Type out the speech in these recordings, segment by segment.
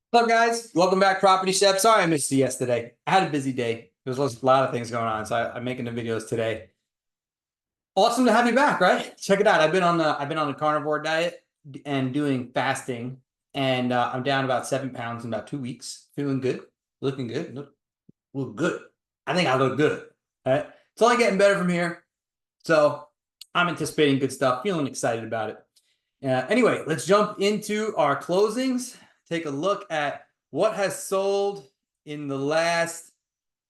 What's up, guys? Welcome back, Property Chef. Sorry I missed you yesterday. I had a busy day. There was a lot of things going on, so I'm making the videos today. Awesome to have you back, right? Check it out. I've been on a carnivore diet and doing fasting, and I'm down about 7 pounds in about 2 weeks. Feeling good, looking good, look good. I think I look good. All right, it's only getting better from here. So I'm anticipating good stuff. Feeling excited about it. Anyway, let's jump into our closings. Take a look at what has sold in the last.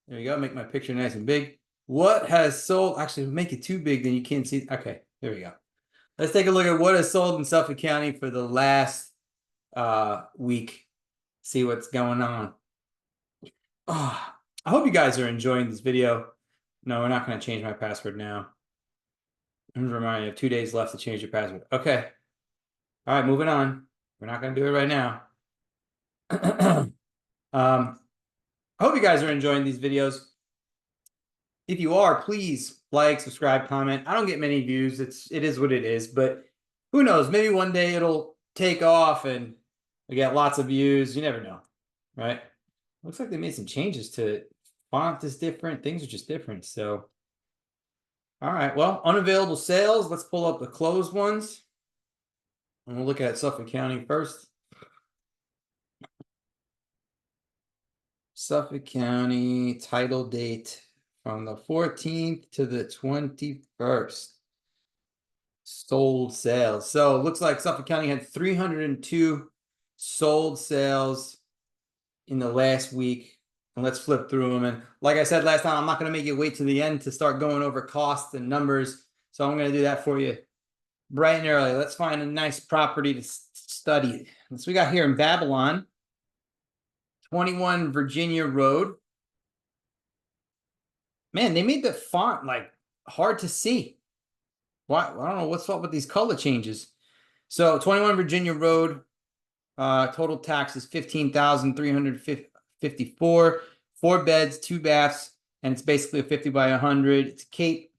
There we go. Make my picture nice and big. What has sold? Actually, make it too big, then you can't see. Okay, there we go. Let's take a look at what has sold in Suffolk County for the last week. See what's going on. Oh, I hope you guys are enjoying this video. No, we're not going to change my password now. I'm just reminding you, 2 days left to change your password. Okay. All right, moving on. We're not going to do it right now. I hope you guys are enjoying these videos. If you are, please like, subscribe, comment. I don't get many views. It is what it is, but who knows? Maybe one day it'll take off and I get lots of views. You never know, right? Looks like they made some changes to it. Font is different. Things are just different. So, all right. Well, unavailable sales. Let's pull up the closed ones. And we'll look at Suffolk County first. Suffolk County title date from the 14th to the 21st. Sold sales. So it looks like Suffolk County had 302 sold sales in the last week. And let's flip through them. And like I said last time, I'm not going to make you wait to the end to start going over costs and numbers. So I'm going to do that for you bright and early. Let's find a nice property to study. So we got here in Babylon, 21 Virginia Road. Man, they made the font like hard to see. Why? I don't know what's up with these color changes. So 21 Virginia Road, total tax is $15,354. 4 beds, 2 baths, and it's basically a 50 by 100. It's Cape.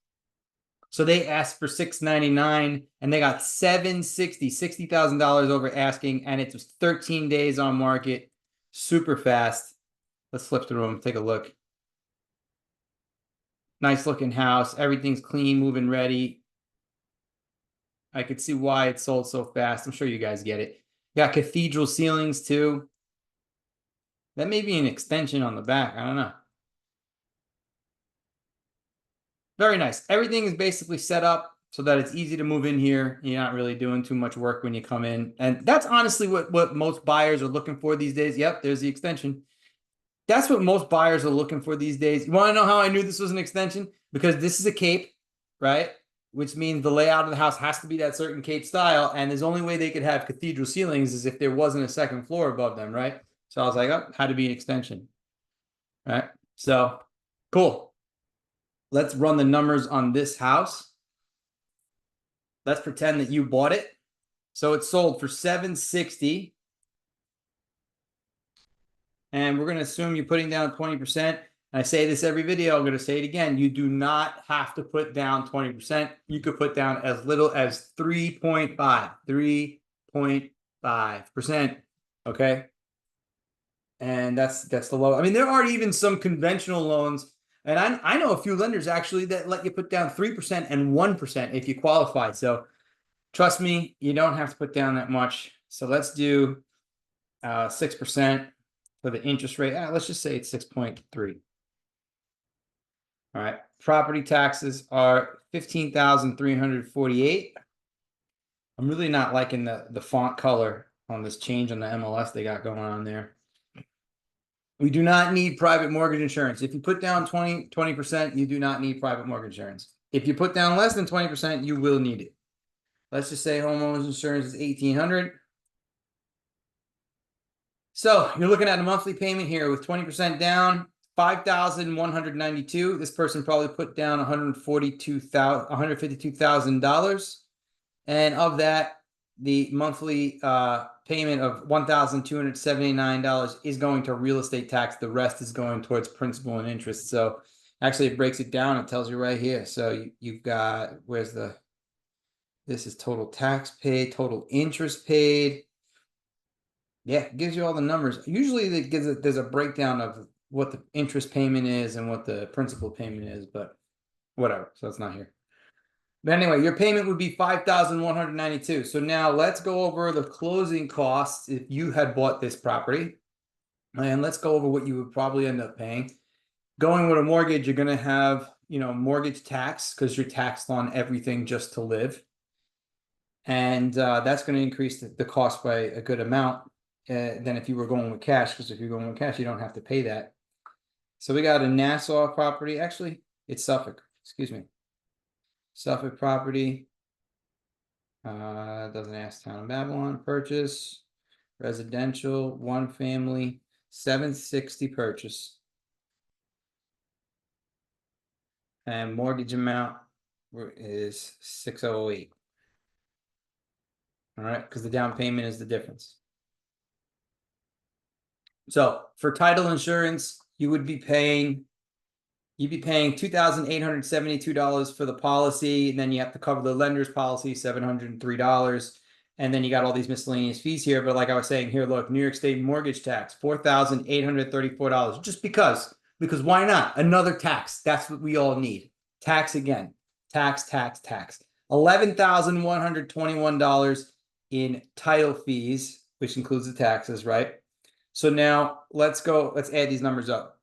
So they asked for $699 and they got $60,000 over asking, and it was 13 days on market. Super fast. Let's flip through them, take a look. Nice looking house. Everything's clean, moving ready. I could see why it sold so fast. I'm sure you guys get it. Got cathedral ceilings too. That may be an extension on the back. I don't know. Very nice. Everything is basically set up so that it's easy to move in here. You're not really doing too much work when you come in. And that's honestly what most buyers are looking for these days. Yep, there's the extension. That's what most buyers are looking for these days. You want to know how I knew this was an extension? Because this is a cape, right? Which means the layout of the house has to be that certain cape style. And there's only way they could have cathedral ceilings is if there wasn't a second floor above them, right? So I was like, oh, had to be an extension. All right. So cool. Let's run the numbers on this house. Let's pretend that you bought it. So it sold for $760. And we're going to assume you're putting down 20%. I say this every video. I'm going to say it again. You do not have to put down 20%. You could put down as little as 3.5%. Okay. And that's the low. I mean, there are even some conventional loans. And I know a few lenders actually that let you put down 3% and 1% if you qualify. So trust me, you don't have to put down that much. So let's do 6% for the interest rate. Let's just say it's 6.3. All right. Property taxes are $15,348. I'm really not liking the font color on this change on the MLS they got going on there. We do not need private mortgage insurance. If you put down 20%, you do not need private mortgage insurance. If you put down less than 20%, you will need it. Let's just say homeowners insurance is $1,800. So you're looking at a monthly payment here with 20% down, $5,192. This person probably put down $152,000. And of that, the monthly payment of $1,279 is going to real estate tax. The rest is going towards principal and interest. So actually it breaks it down. It tells you right here. So you've got, this is total tax paid, total interest paid. Yeah, it gives you all the numbers. Usually it gives it there's a breakdown of what the interest payment is and what the principal payment is, but whatever. So it's not here. But anyway, your payment would be 5,192. So now let's go over the closing costs if you had bought this property. And let's go over what you would probably end up paying. Going with a mortgage, you're going to have, mortgage tax because you're taxed on everything just to live. And that's going to increase the cost by a good amount than if you were going with cash, because if you're going with cash, you don't have to pay that. So we got a Nassau property. Actually, it's Suffolk. Excuse me. Suffolk property. Doesn't ask town of Babylon. Purchase. Residential. One family. 760 purchase. And mortgage amount is 608. All right, because the down payment is the difference. So for title insurance, you'd be paying $2,872 for the policy, and then you have to cover the lender's policy, $703. And then you got all these miscellaneous fees here. But like I was saying here, look, New York State mortgage tax, $4,834. Just because why not? Another tax. That's what we all need. Tax again. Tax, tax, tax. $11,121 in title fees, which includes the taxes, right? So now let's add these numbers up.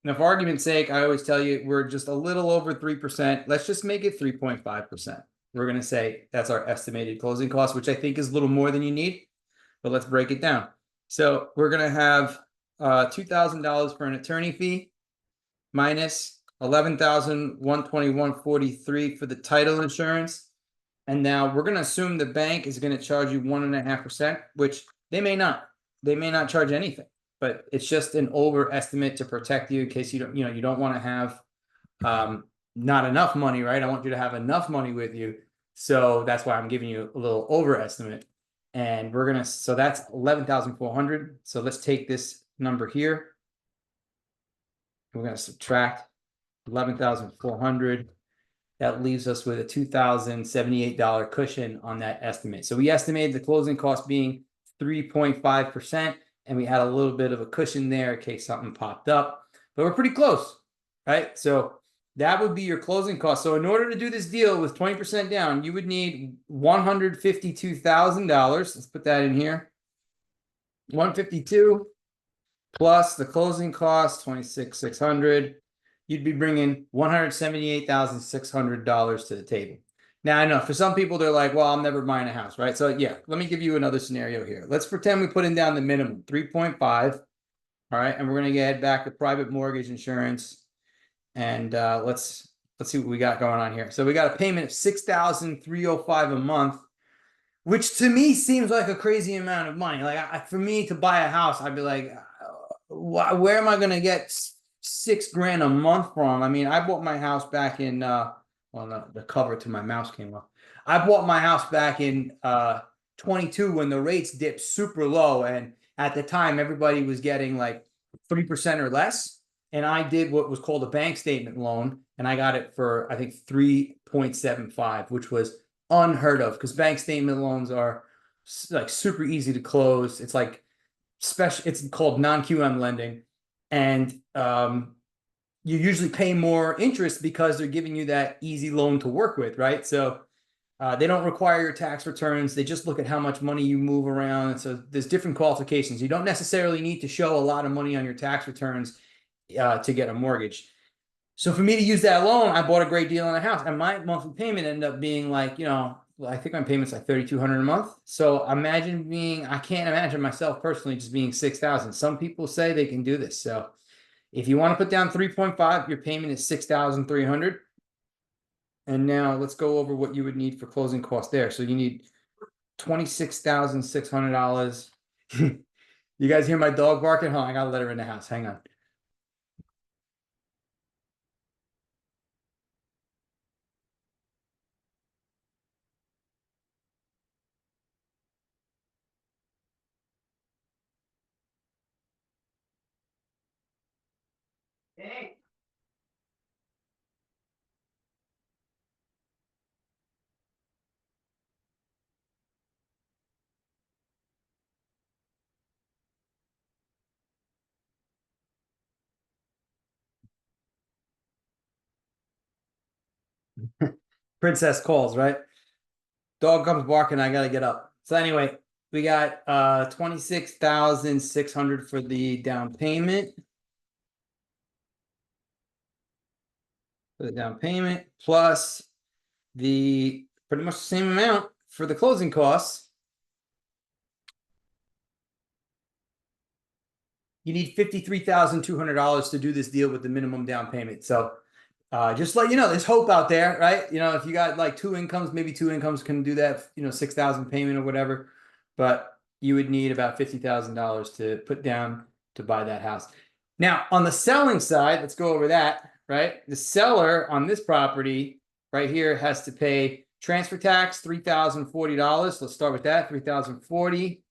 And for argument's sake, I always tell you we're just a little over 3%. Let's just make it 3.5%. We're going to say that's our estimated closing cost, which I think is a little more than you need, but let's break it down. So we're going to have $2,000 for an attorney fee minus $11,121.43 for the title insurance. And now we're going to assume the bank is going to charge you 1.5%, which they may not. They may not charge anything, but it's just an overestimate to protect you in case you don't want to have not enough money, right? I want you to have enough money with you. So that's why I'm giving you a little overestimate. And so that's 11,400. So let's take this number here. We're going to subtract 11,400. That leaves us with a $2,078 cushion on that estimate. So we estimated the closing cost being 3.5%, and we had a little bit of a cushion there in case something popped up, but we're pretty close, right? So that would be your closing cost. So in order to do this deal with 20% down, you would need $152,000. Let's put that in here. 152 plus the closing cost, 26,600. You'd be bringing $178,600 to the table. Now, I know for some people, they're like, well, I'm never buying a house, right? So yeah, let me give you another scenario here. Let's pretend we put in down the minimum, 3.5. All right, and we're going to get back the private mortgage insurance. And let's see what we got going on here. So we got a payment of $6,305 a month, which to me seems like a crazy amount of money. Like for me to buy a house, I'd be like, where am I going to get $6,000 a month from? I mean, I bought my house back in well, no, the cover to my mouse came off. I bought my house back in 22 when the rates dipped super low, and at the time everybody was getting like 3% or less, and I did what was called a bank statement loan, and I got it for I think 3.75, which was unheard of because bank statement loans are like super easy to close. It's like it's called non-QM lending, and you usually pay more interest because they're giving you that easy loan to work with, right? So they don't require your tax returns. They just look at how much money you move around. And so there's different qualifications. You don't necessarily need to show a lot of money on your tax returns to get a mortgage. So for me to use that loan, I bought a great deal on a house, and my monthly payment ended up being like, I think my payment's like $3,200 a month. So I can't imagine myself personally just being 6,000. Some people say they can do this. So if you want to put down 3.5, your payment is 6,300. And now let's go over what you would need for closing costs there. So you need $26,600. You guys hear my dog barking? Hold on, I gotta let her in the house. Hang on. Hey. Princess calls, right? Dog comes barking, I gotta get up. So anyway, we got 26,600 for the down payment. For the down payment, plus the pretty much the same amount for the closing costs. You need $53,200 to do this deal with the minimum down payment. So just let you know, there's hope out there, right? You know, if you got like two incomes, maybe two incomes can do that, you know, 6,000 payment or whatever. But you would need about $50,000 to put down to buy that house. Now, on the selling side, let's go over that, right? The seller on this property right here has to pay transfer tax, $3,040. Let's start with that, $3,040.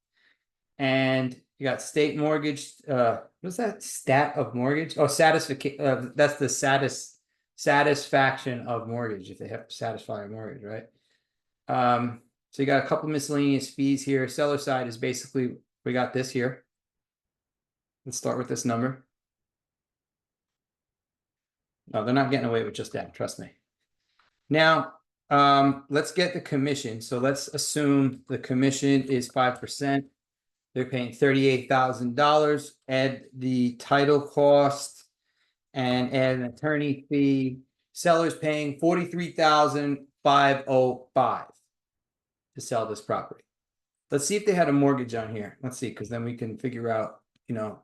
And you got state mortgage. What's that? Stat of mortgage? Oh, satisfaction. That's the satisfaction of mortgage if they have to satisfy a mortgage, right? So you got a couple miscellaneous fees here. Seller side is basically we got this here. Let's start with this number. No, they're not getting away with just that. Trust me. Now, let's get the commission. So let's assume the commission is 5%. They're paying $38,000, add the title cost and add an attorney fee. Seller's paying $43,505 to sell this property. Let's see if they had a mortgage on here. Let's see, because then we can figure out, you know,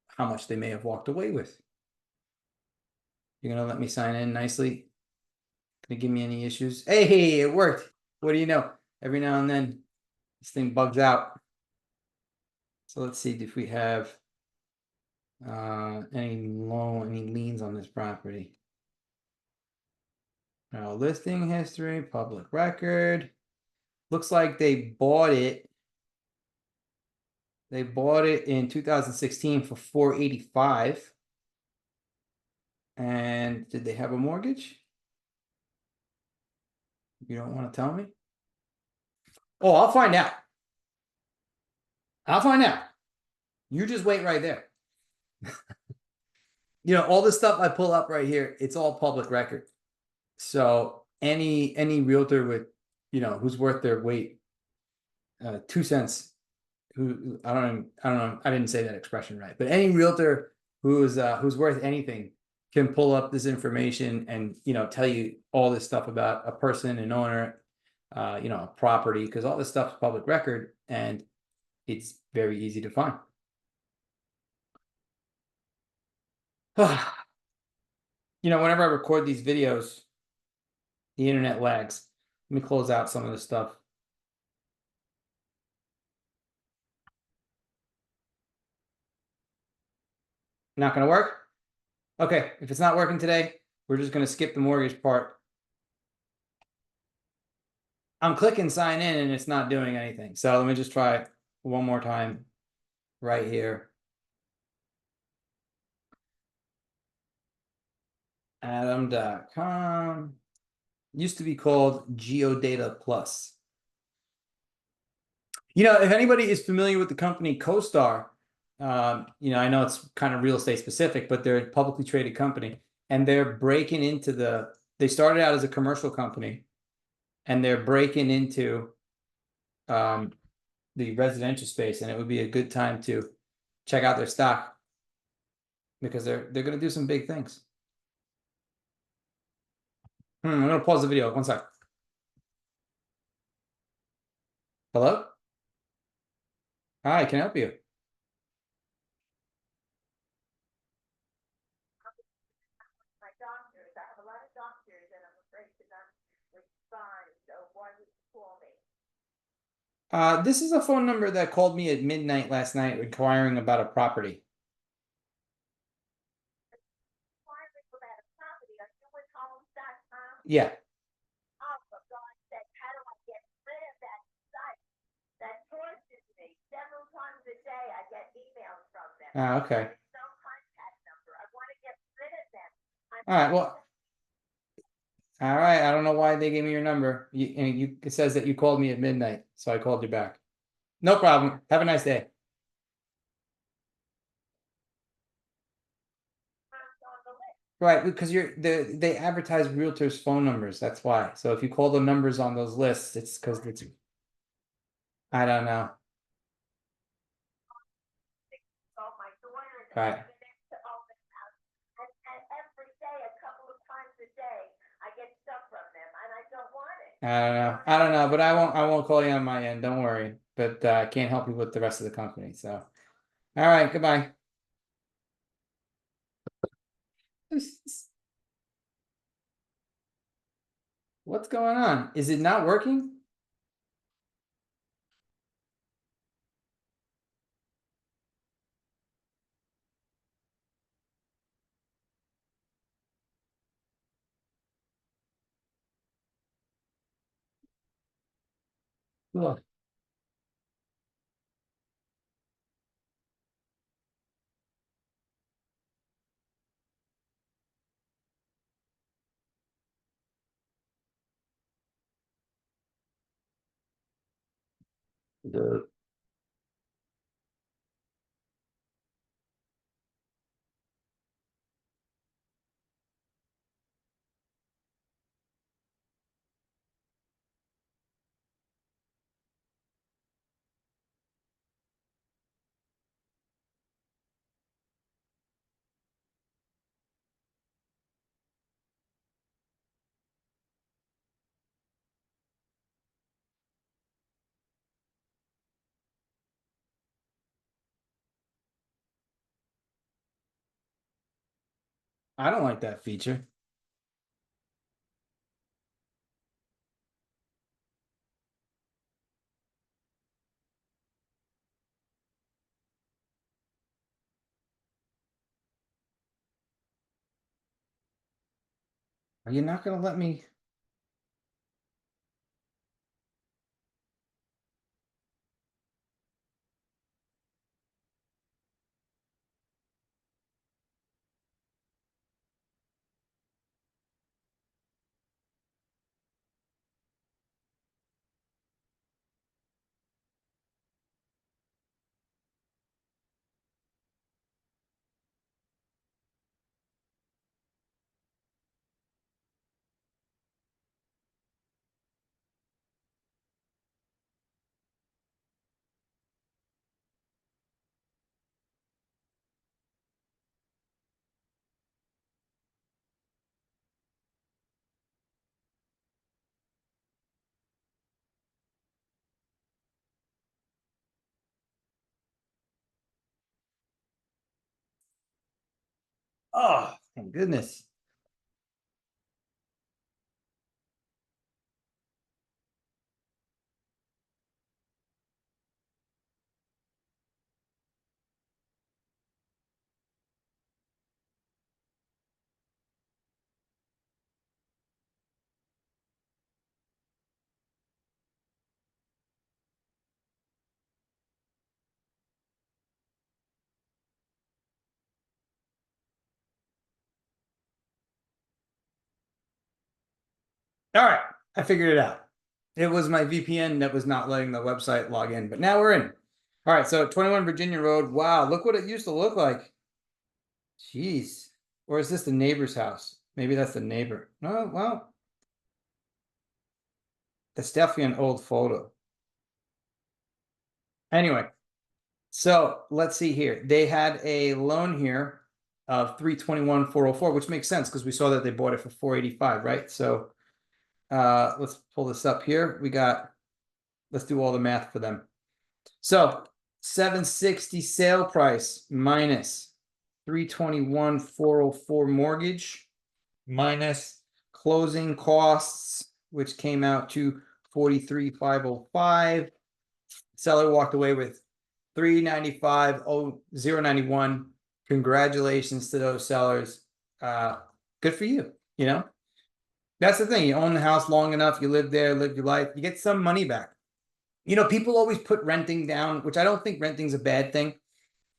how much they may have walked away with. You're gonna let me sign in nicely? Gonna give me any issues? Hey, it worked. What do you know? Every now and then this thing bugs out. So let's see if we have any liens on this property. Now, listing history, public record. Looks like they bought it. They bought it in 2016 for $485. And did they have a mortgage? You don't want to tell me? Oh, I'll find out. I'll find out. You just wait right there. You know, all the stuff I pull up right here, it's all public record. So any realtor with, you know, who's worth their weight, 2 cents, who I don't know, I didn't say that expression right, but any realtor who's worth anything can pull up this information and, you know, tell you all this stuff about a person, an owner, you know, a property, because all this stuff is public record and it's very easy to find. You know, whenever I record these videos, the internet lags. Let me close out some of this stuff. Not going to work? Okay, if it's not working today, we're just going to skip the mortgage part. I'm clicking sign in and it's not doing anything. So let me just try one more time right here. Adam.com. Used to be called Geodata Plus. You know, if anybody is familiar with the company CoStar, you know, I know it's kind of real estate specific, but they're a publicly traded company and they're breaking into they started out as a commercial company and they're breaking into the residential space, and it would be a good time to check out their stock because they're going to do some big things. I'm going to pause the video. One sec. Hello? Hi, can I help you? My doctors. I have a lot of doctors, and I'm afraid to not respond. So why would you call me? This is a phone number that called me at midnight last night inquiring about a property. Inquiring about a property. Are you with homes.com? Yeah. Oh, for God's sake, how do I get rid of that site? That tortures me. Several times a day, I get emails from them. Okay. There's no contact number. I want to get rid of them. All right. Well. All right. I don't know why they gave me your number. It says that you called me at midnight, so I called you back. No problem. Have a nice day. On the list. Right, because they advertise realtors' phone numbers. That's why. So if you call the numbers on those lists, it's because it's I don't know. So my daughter is Right. living to open house, and every day, a couple of times a day, I get stuff from them, and I don't want it. I don't know. I don't know, but I won't call you on my end. Don't worry. But I can't help you with the rest of the company. So all right, goodbye. What's going on? Is it not working? Look. I don't like that feature. Are you not gonna let me? Oh, thank goodness. All right, I figured it out. It was my VPN that was not letting the website log in, but now we're in. All right, so 21 Virginia Road. Wow, look what it used to look like. Jeez. Or is this the neighbor's house? Maybe that's the neighbor. No, well, that's definitely an old photo. Anyway, so let's see here. They had a loan here of 321,404, which makes sense because we saw that they bought it for 485, right? So let's pull this up here. Let's do all the math for them. So 760 sale price minus 321,404 mortgage minus closing costs, which came out to 43,505. Seller walked away with 395,091. Congratulations to those sellers. Good for you. You know, that's the thing. You own the house long enough, you live there, live your life, you get some money back. You know, people always put renting down, which I don't think renting's a bad thing.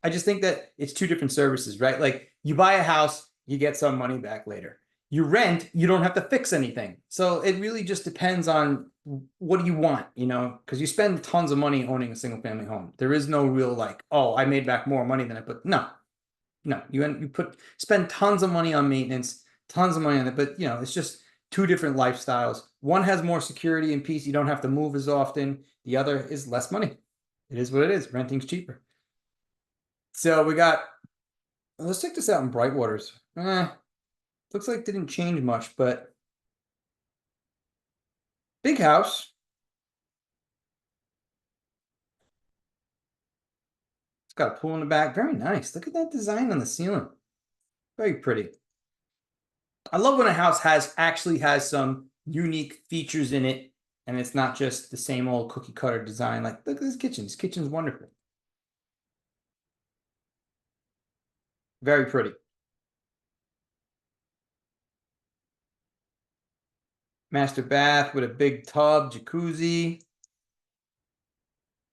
I just think that it's two different services, right? Like you buy a house, you get some money back later. You rent, you don't have to fix anything. So it really just depends on what do you want, you know, because you spend tons of money owning a single family home. There is no real like, oh, I made back more money than I put. No, No, you spend tons of money on maintenance, tons of money on it, but you know, it's just two different lifestyles. One has more security and peace. You don't have to move as often. The other is less money. It is what it is. Renting's cheaper. So we got, let's check this out in Brightwaters. Looks like it didn't change much, but big house. It's got a pool in the back. Very nice. Look at that design on the ceiling. Very pretty. I love when a house actually has some unique features in it, and it's not just the same old cookie cutter design. Like, look at this kitchen. This kitchen's wonderful. Very pretty. Master bath with a big tub, jacuzzi,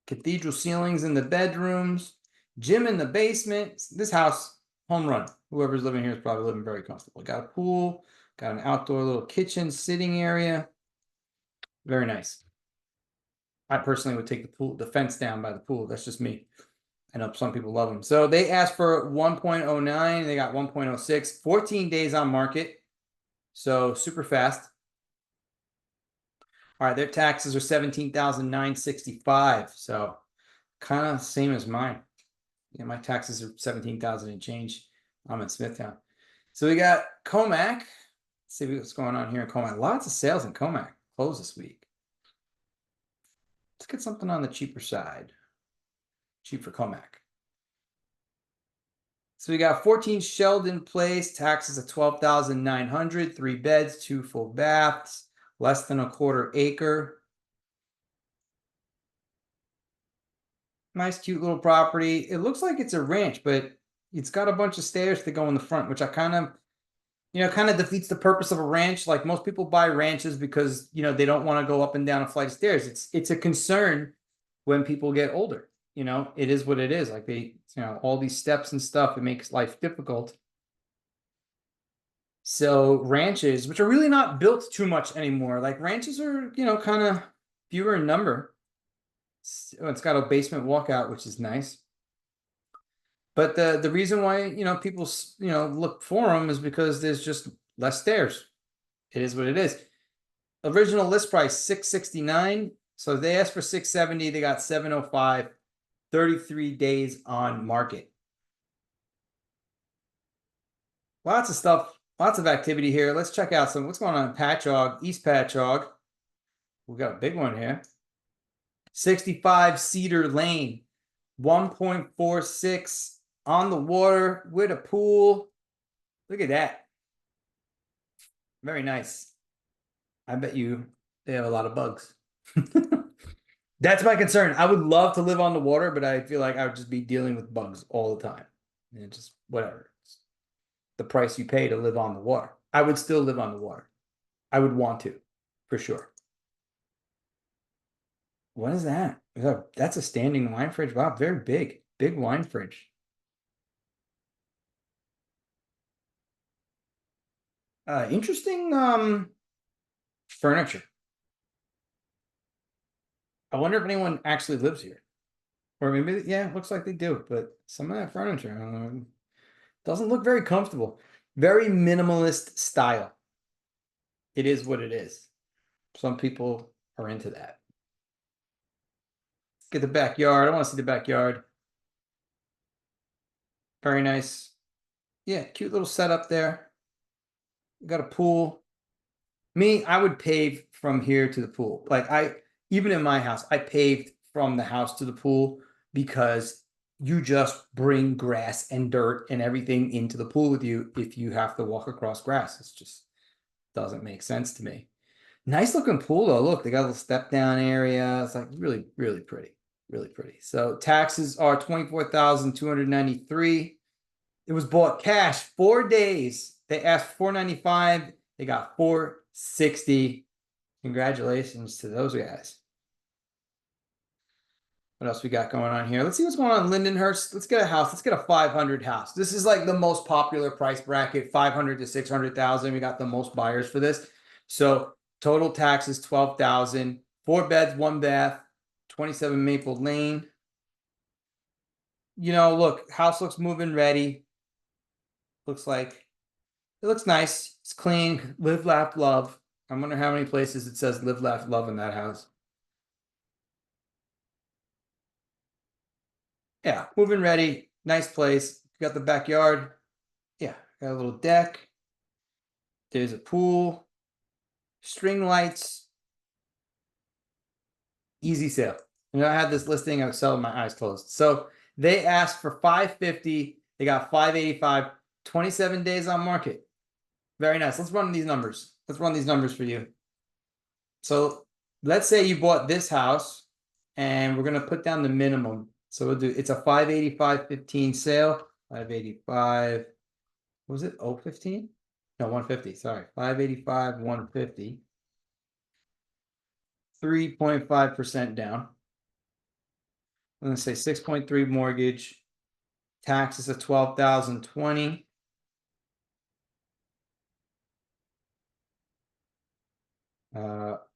cathedral ceilings in the bedrooms, gym in the basement. This house, home run. Whoever's living here is probably living very comfortable. Got a pool, got an outdoor little kitchen, sitting area. Very nice. I personally would take the fence down by the pool. That's just me. I know some people love them. So they asked for 1.09. They got 1.06, 14 days on market. So super fast. All right, their taxes are 17,965. So kind of same as mine. Yeah, my taxes are 17,000 and change. I'm in Smithtown. So we got Comac. Let's see what's going on here in Comac. Lots of sales in Comac. Closed this week. Let's get something on the cheaper side. Cheap for Comac. So we got 14 Sheldon Place, taxes of 12,900, 3 beds, 2 full baths, less than a quarter acre. Nice, cute little property. It looks like it's a ranch, but it's got a bunch of stairs to go in the front, which I kind of defeats the purpose of a ranch. Like, most people buy ranches because, you know, they don't want to go up and down a flight of stairs. It's a concern when people get older. You know, it is what it is. Like, all these steps and stuff, it makes life difficult. So ranches, which are really not built too much anymore, like ranches are, kind of fewer in number. It's got a basement walkout, which is nice. But the reason why, people, look for them is because there's just less stairs. It is what it is. Original list price, $669. So they asked for $670. They got $705. 33 days on market. Lots of stuff, lots of activity here. Let's check out what's going on in Patchogue, East Patchogue. We got a big one here. 65 Cedar Lane, 1.46 on the water with a pool. Look at that. Very nice. I bet you they have a lot of bugs. That's my concern. I would love to live on the water, but I feel like I would just be dealing with bugs all the time. And just whatever. It's the price you pay to live on the water. I would still live on the water. I would want to, for sure. What is that? That's a standing wine fridge. Wow, very big. Big wine fridge. Interesting furniture. I wonder if anyone actually lives here. Or maybe, yeah, it looks like they do, but some of that furniture doesn't look very comfortable. Very minimalist style. It is what it is. Some people are into that. Get the backyard. I want to see the backyard. Very nice. Yeah, cute little setup there. You got a pool. Me, I would pave from here to the pool. Like, even in my house, I paved from the house to the pool because you just bring grass and dirt and everything into the pool with you if you have to walk across grass. It just doesn't make sense to me. Nice looking pool though. Look, they got a little step down area. It's like really, really pretty. Really pretty. So taxes are 24,293. It was bought cash 4 days. They asked $495. They got $460. Congratulations to those guys. What else we got going on here? Let's see what's going on in Lindenhurst. Let's get a house. Let's get a 500 house. This is like the most popular price bracket, 500 to 600,000. We got the most buyers for this. So total taxes 12,000. 4 beds, 1 bath, 27 Maple Lane. Look, house looks moving ready. looks like it looks nice. It's clean. Live, laugh, love. I wonder how many places it says live, laugh, love in that house. Yeah, move-in ready. Nice place. Got the backyard. Yeah, got a little deck. There's a pool. String lights. Easy sale. You know, I had this listing. I was selling my eyes closed. So they asked for 550. They got 585. 27 days on market. Very nice. Let's run these numbers. Let's run these numbers for you. So let's say you bought this house and we're going to put down the minimum. So we'll do, it's a 585.15 sale. 585. What was it? 015? No, 150. Sorry. 585, 150. 3.5% down. I'm going to say 6.3 mortgage. Taxes of 12,020.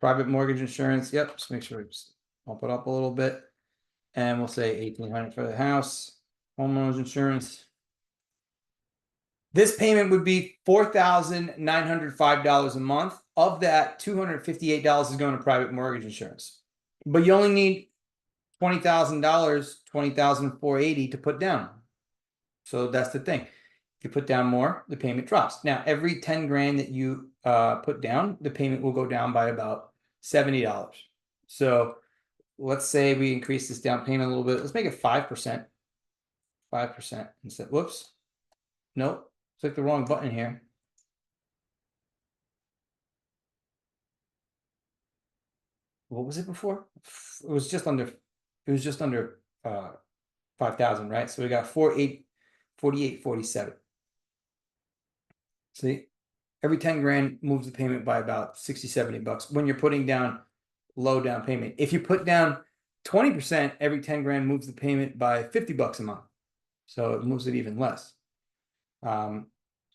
Private mortgage insurance. Yep. Just make sure we just bump it up a little bit. And we'll say 1,800 for the house. Homeowners insurance. This payment would be $4,905 a month. Of that, $258 is going to private mortgage insurance. But you only need $20,000, $20,480 to put down. So that's the thing. If you put down more, the payment drops. Now, every 10 grand that you put down, the payment will go down by about $70. So let's say we increase this down payment a little bit. Let's make it 5%. 5% instead. Whoops. Nope. Click the wrong button here. What was it before? It was just under 5,000, right? So we got 4847. See, every 10 grand moves the payment by about 60, $70 when you're putting down low down payment. If you put down 20%, every 10 grand moves the payment by $50 a month. So it moves it even less.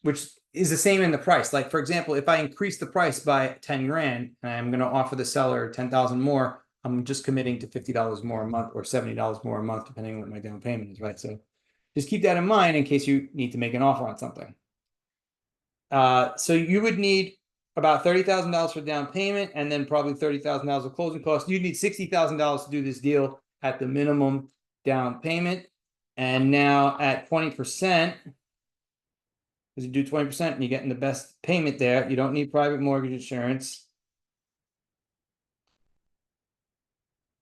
Which is the same in the price. Like, for example, if I increase the price by 10 grand and I'm going to offer the seller 10,000 more, I'm just committing to $50 more a month or $70 more a month, depending on what my down payment is, right? So just keep that in mind in case you need to make an offer on something. So you would need about $30,000 for down payment and then probably $30,000 of closing costs. You'd need $60,000 to do this deal at the minimum down payment. And now at 20%, because you do 20% and you're getting the best payment there, you don't need private mortgage insurance.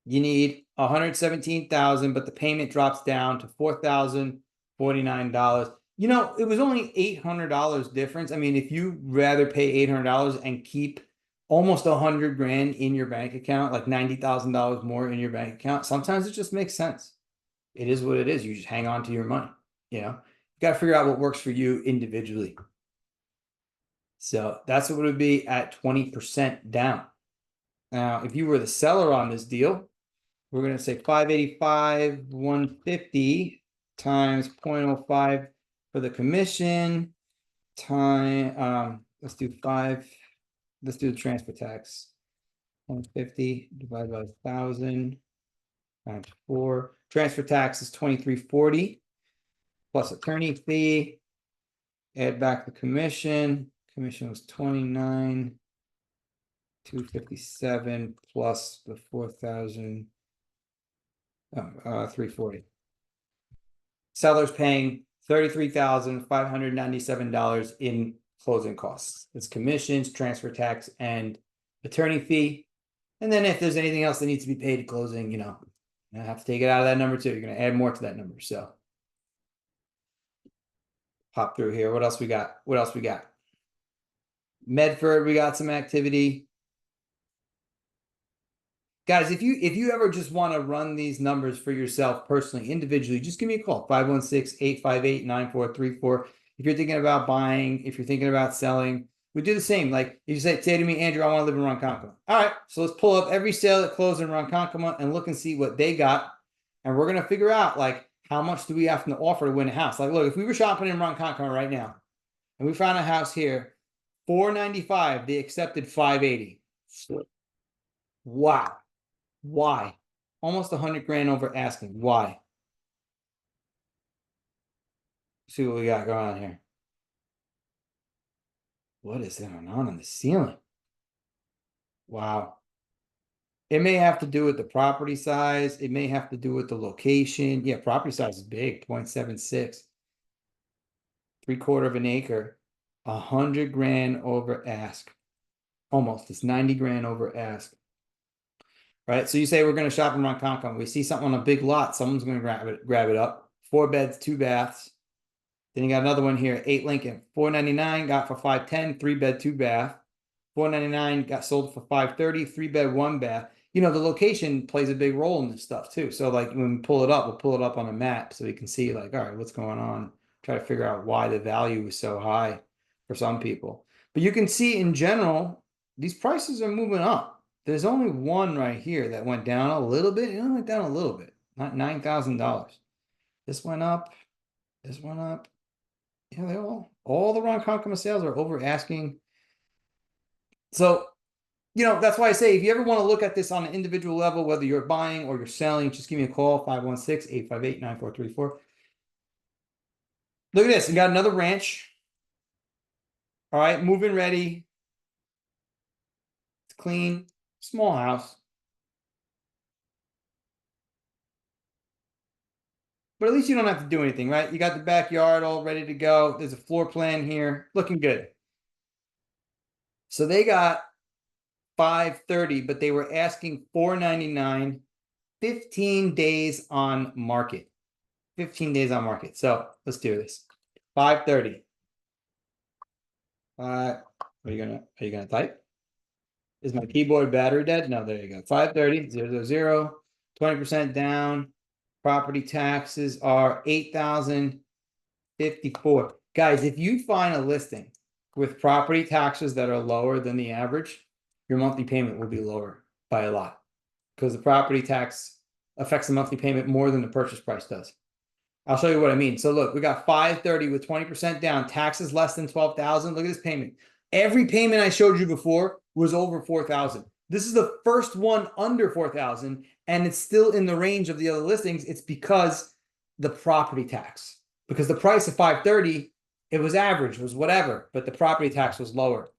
You need 117,000, but the payment drops down to $4,049. You know, it was only $800 difference. I mean, if you rather pay $800 and keep almost 100 grand in your bank account, like $90,000 more in your bank account, sometimes it just makes sense. It is what it is. You just hang on to your money. You know, you got to figure out what works for you individually. So that's what it would be at 20% down. Now, if you were the seller on this deal, we're going to say 585, 150 times 0.05 for the commission time. Let's do the transfer tax. 150 divided by 1,000 times 4. Transfer tax is 2340 plus attorney fee. Add back the commission. Commission was 29,257 plus the 4,000. 340. Seller's paying $33,597 in closing costs. It's commissions, transfer tax, and attorney fee. And then if there's anything else that needs to be paid at closing, you know, I have to take it out of that number too. You're going to add more to that number. So pop through here. What else we got? What else we got? Medford, we got some activity. Guys, if you ever just want to run these numbers for yourself personally, individually, just give me a call, 516-858-9434. If you're thinking about buying, if you're thinking about selling, we do the same. Like you say to me, Andrew, I want to live in Ronkonkoma. All right, so let's pull up every sale that closed in Ronkonkoma and look and see what they got. And we're going to figure out, like, how much do we have to offer to win a house? Like, look, if we were shopping in Ronkonkoma right now and we found a house here, $495, they accepted $580. Wow. Why? Almost 100 grand over asking. Why? See what we got going on here. What is going on the ceiling? Wow. It may have to do with the property size. It may have to do with the location. Yeah, property size is big, 0.76. 3/4 of an acre, 100 grand over ask. Almost. It's 90 grand over ask. Right. So you say we're going to shop in Ronkonkoma. We see something on a big lot. Someone's going to grab it up. 4 beds, 2 baths. Then you got another one here, 8 Lincoln, 499, got for 510, 3 bed, 2 bath. 499 got sold for 530, 3 bed, 1 bath. You know, the location plays a big role in this stuff too. So like when we pull it up, we'll pull it up on a map so we can see like, all right, what's going on? Try to figure out why the value is so high for some people. But you can see in general, these prices are moving up. There's only one right here that went down a little bit. It only went down a little bit, not $9,000. This went up. This went up. Yeah, they all the Ronkonkoma sales are over asking. So, you know, that's why I say if you ever want to look at this on an individual level, whether you're buying or you're selling, just give me a call, 516-858-9434. Look at this. We got another ranch. All right, move-in ready. It's clean, small house. But at least you don't have to do anything, right? You got the backyard all ready to go. There's a floor plan here, looking good. So they got 530, but they were asking 499, 15 days on market. 15 days on market. So let's do this. 530. Are you gonna type? Is my keyboard battery dead? No, there you go. 530, 000, 20% down. Property taxes are 8,054. Guys, if you find a listing with property taxes that are lower than the average, your monthly payment will be lower by a lot because the property tax affects the monthly payment more than the purchase price does. I'll show you what I mean. So look, we got 530 with 20% down, taxes less than 12,000. Look at this payment. Every payment I showed you before was over 4,000. This is the first one under 4,000, and it's still in the range of the other listings. It's because the property tax, because the price of 530, it was average, was whatever, but the property tax was lower.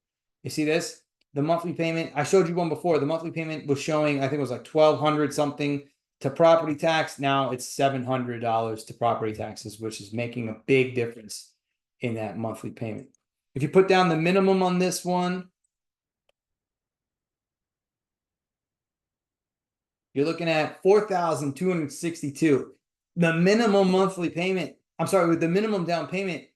You see this? The monthly payment, I showed you one before. The monthly payment was showing, I think it was like 1,200 something to property tax. Now it's $700 to property taxes, which is making a big difference in that monthly payment. If you put down the minimum on this one, you're looking at 4,262. The minimum monthly payment, I'm sorry, with the minimum down payment,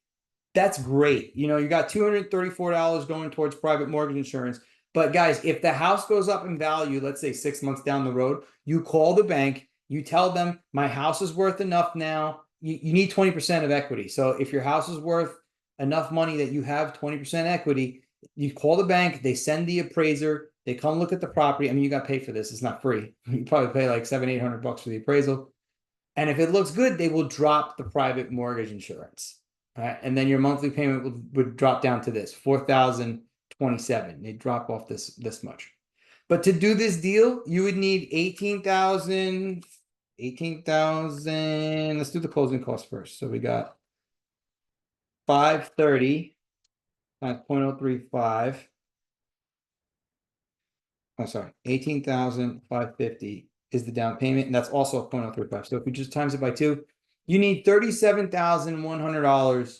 that's great. You know, you got $234 going towards private mortgage insurance. But guys, if the house goes up in value, let's say 6 months down the road, you call the bank, you tell them my house is worth enough now. You need 20% of equity. So if your house is worth enough money that you have 20% equity, you call the bank, they send the appraiser, they come look at the property. I mean, you got to pay for this. It's not free. You probably pay like $700-800 for the appraisal. And if it looks good, they will drop the private mortgage insurance. Right. And then your monthly payment would drop down to this 4,027. They drop off this much. But to do this deal, you would need 18,000. Let's do the closing cost first. So we got 530 times 0.035. I'm sorry, 18,550 is the down payment, and that's also 0.035. So if we just times it by 2, you need $37,100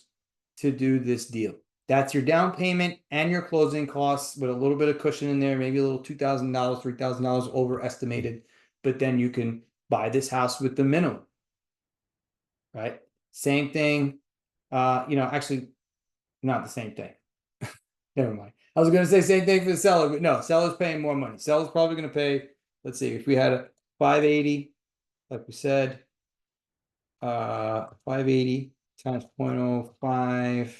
to do this deal. That's your down payment and your closing costs with a little bit of cushion in there, maybe a little $2,000, $3,000 overestimated, but then you can buy this house with the minimum, right? Same thing, actually not the same thing. Never mind. I was going to say same thing for the seller, but no, seller's paying more money. Seller's probably going to pay, let's see, if we had a 580, like we said, 580 times 0.05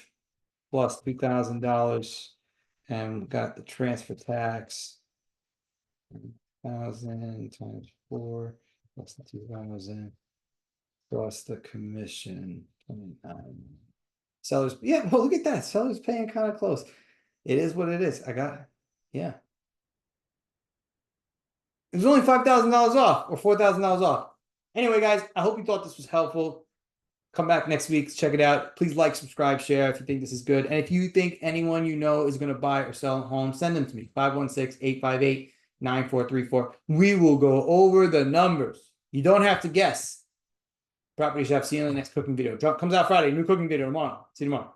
plus $2,000, and we got the transfer tax, 1,000 times 4 plus the 2,000 plus the commission, 29. Sellers, yeah, well, look at that. Seller's paying kind of close. It is what it is. Yeah. It was only $5,000 off or $4,000 off. Anyway, guys, I hope you thought this was helpful. Come back next week, check it out. Please like, subscribe, share if you think this is good. And if you think anyone you know is going to buy or sell a home, send them to me. 516-858-9434. We will go over the numbers. You don't have to guess. Property Chef, see you in the next cooking video. Comes out Friday, new cooking video tomorrow. See you tomorrow.